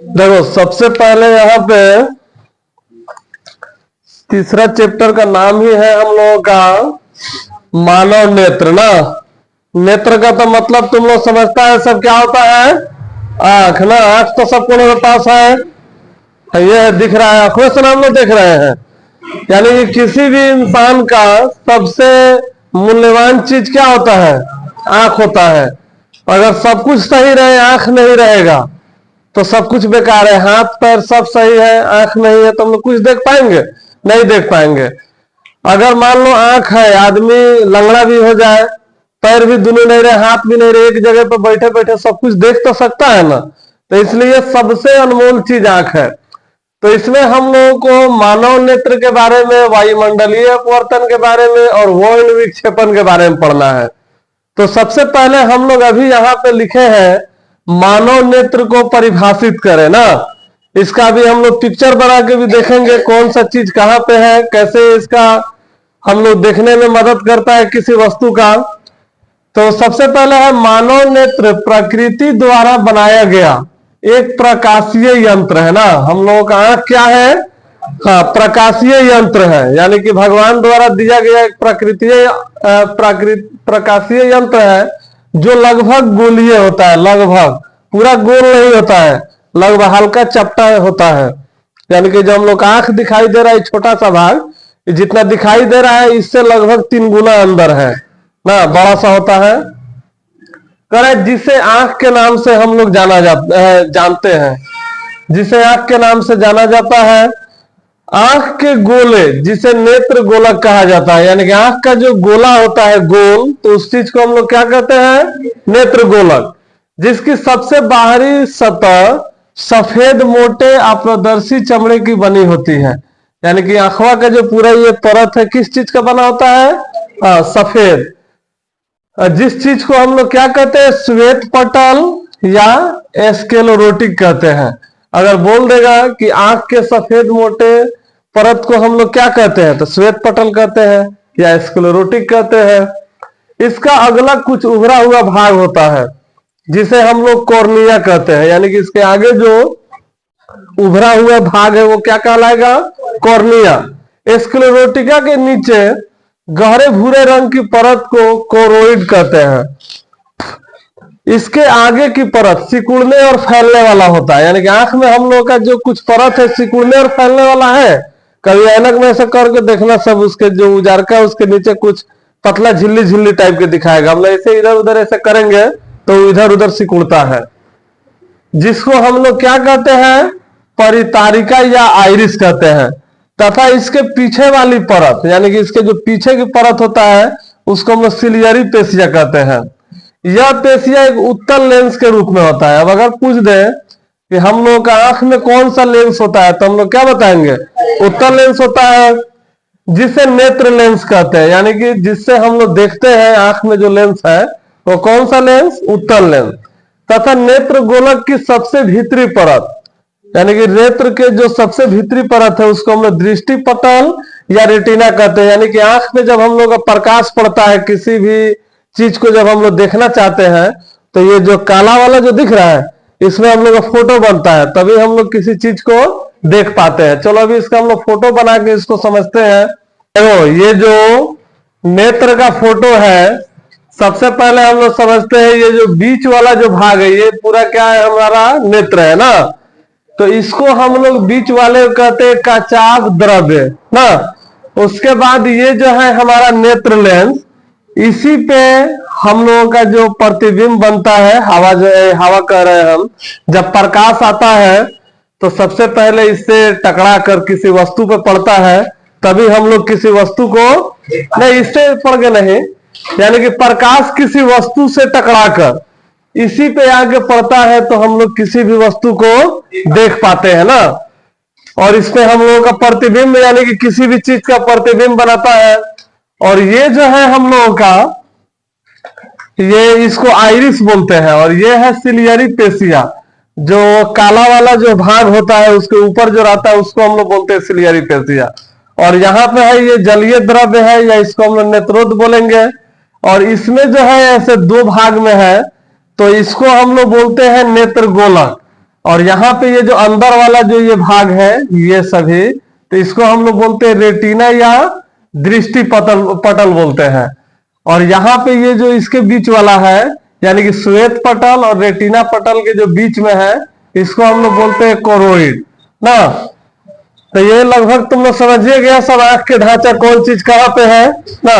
देखो, सबसे पहले यहाँ पे तीसरा चैप्टर का नाम ही है हम लोगों का मानव नेत्र ना। नेत्र का तो मतलब तुम लोग समझता है सब क्या होता है? आंख ना। आंख तो सबको मेरे पास है, ये है, दिख रहा है, आंखों से हम लोग देख रहे हैं। यानी कि किसी भी इंसान का सबसे मूल्यवान चीज क्या होता है? आंख होता है। अगर सब कुछ सही रहे, आंख नहीं रहेगा तो सब कुछ बेकार है। हाथ पैर सब सही है, आंख नहीं है तो हम लोग कुछ देख पाएंगे? नहीं देख पाएंगे। अगर मान लो आंख है, आदमी लंगड़ा भी हो जाए, पैर भी दोनों नहीं रहे, हाथ भी नहीं रहे, एक जगह पर बैठे बैठे सब कुछ देख तो सकता है ना। तो इसलिए सबसे अनमोल चीज आंख है। तो इसमें हम लोगों को मानव नेत्र के बारे में, वायुमंडलीय अपवर्तन के बारे में और वर्ण विक्षेपण के बारे में पढ़ना है। तो सबसे पहले हम लोग अभी यहाँ पे लिखे हैं मानव नेत्र को परिभाषित करें ना। इसका भी हम लोग पिक्चर बना के भी देखेंगे कौन सा चीज कहाँ पे है, कैसे इसका हम लोग देखने में मदद करता है किसी वस्तु का। तो सबसे पहले है मानव नेत्र प्रकृति द्वारा बनाया गया एक प्रकाशीय यंत्र है ना। हम लोगों का आंख क्या है? हाँ, प्रकाशीय यंत्र है। यानी कि भगवान द्वारा दिया गया एक प्रकाशीय यंत्र है जो लगभग गोलीय होता है। लगभग पूरा गोल नहीं होता है, लगभग हल्का चपटा होता है। यानी कि जो हम लोग आंख दिखाई दे रहा है छोटा सा भाग, जितना दिखाई दे रहा है इससे लगभग 3 गुना अंदर है ना, बड़ा सा होता है। करेक्ट। जिसे आंख के नाम से हम लोग जानते हैं, जिसे आंख के नाम से जाना जाता है। आंख के गोले जिसे नेत्र गोलक कहा जाता है। यानी कि आंख का जो गोला होता है गोल, तो उस चीज को हम लोग क्या कहते हैं? नेत्र गोलक। जिसकी सबसे बाहरी सतह सफेद मोटे अपारदर्शी चमड़े की बनी होती है। यानी कि आंखवा का जो पूरा ये परत है किस चीज का बना होता है? सफेद। जिस चीज को हम लोग क्या कहते हैं? श्वेत पटल या स्क्लेरोटिक कहते हैं। अगर बोल देगा कि आंख के सफेद मोटे परत को हम लोग क्या कहते हैं, तो श्वेत पटल कहते हैं या स्क्लेरोटिक कहते हैं। इसका अगला कुछ उभरा हुआ भाग होता है जिसे हम लोग कॉर्निया कहते हैं। यानी कि इसके आगे जो उभरा हुआ भाग है वो क्या कहलाएगा? कॉर्निया। स्क्लेरोटिका के नीचे गहरे भूरे रंग की परत को कोरोइड कहते हैं। इसके आगे की परत सिकुड़ने और फैलने वाला होता है। यानी कि आंख में हम लोग का जो कुछ परत है सिकुड़ने और फैलने वाला है। कभी ऐनक में ऐसे करके देखना, सब उसके जो उजारका है उसके नीचे कुछ पतला झिल्ली झिल्ली टाइप के दिखाएगा। हम लोग ऐसे इधर उधर ऐसे करेंगे तो इधर उधर सिकुड़ता है, जिसको हम लोग क्या कहते हैं? परितारिका या आइरिस कहते हैं। तथा इसके पीछे वाली परत, यानी कि इसके जो पीछे की परत होता है उसको हम लोग सिलियरी पेशिया कहते हैं। यह पेशिया एक उत्तल लेंस के रूप में होता है। अब अगर पूछ दे कि हम लोगों का आंख में कौन सा लेंस होता है, तो हम लोग क्या बताएंगे? उत्तल लेंस होता है, जिसे नेत्र लेंस कहते हैं। यानी कि जिससे हम लोग देखते हैं आंख में जो लेंस है वो कौन सा लेंस? उत्तल लेंस। तथा नेत्र गोलक की सबसे भीतरी परत, यानी कि नेत्र के जो सबसे भीतरी परत है उसको हम लोग दृष्टि पटल या रेटिना कहते हैं। यानी कि आंख में जब हम लोग का प्रकाश पड़ता है, किसी भी चीज को जब हम लोग देखना चाहते हैं, तो ये जो काला वाला जो दिख रहा है इसमें हम लोग का फोटो बनता है, तभी हम लोग किसी चीज को देख पाते हैं। चलो अभी इसका हम लोग फोटो बना के इसको समझते हैं। देखो, ये जो नेत्र का फोटो है, सबसे पहले हम लोग समझते हैं ये जो बीच वाला जो भाग है ये पूरा क्या है? हमारा नेत्र है ना। तो इसको हम लोग बीच वाले कहते हैं काचाभ द्रव्य ना। उसके बाद ये जो है हमारा नेत्र लेंस, इसी पे हम लोगों का जो प्रतिबिंब बनता है, हवा जो है, हवा कह रहे हैं हम, जब प्रकाश आता है तो सबसे पहले इससे टकरा कर किसी वस्तु पे पड़ता है, तभी हम लोग किसी वस्तु को नहीं, इससे पड़ के नहीं, यानी कि प्रकाश किसी वस्तु से टकरा कर इसी पे आके पड़ता है तो हम लोग किसी भी वस्तु को देख पाते हैं ना। और इसमें हम लोगों का प्रतिबिंब, यानी कि किसी भी चीज का प्रतिबिंब बनाता है। और ये जो है हम लोगों का, ये इसको आइरिस बोलते हैं। और ये है सिलियरी पेशिया, जो काला वाला जो भाग होता है उसके ऊपर जो रहता है उसको हम लोग बोलते हैं सिलियरी पेशिया। और यहाँ पे है ये जलीय द्रव्य है, या इसको हम लोग नेत्रोद बोलेंगे। और इसमें जो है ऐसे दो भाग में है, तो इसको हम लोग बोलते हैं नेत्र गोलक। और यहाँ पे ये जो अंदर वाला जो ये भाग है ये सभी, तो इसको हम लोग बोलते हैं रेटिना या दृष्टि पटल पटल बोलते हैं। और यहाँ पे ये जो इसके बीच वाला है यानी कि श्वेत पटल और रेटिना पटल के जो बीच में है, इसको हम लोग बोलते हैं कोरोइड ना। तो ये लगभग तुम लोग समझिए गया सब आंख के ढांचा कौन चीज कहाँ पे है ना।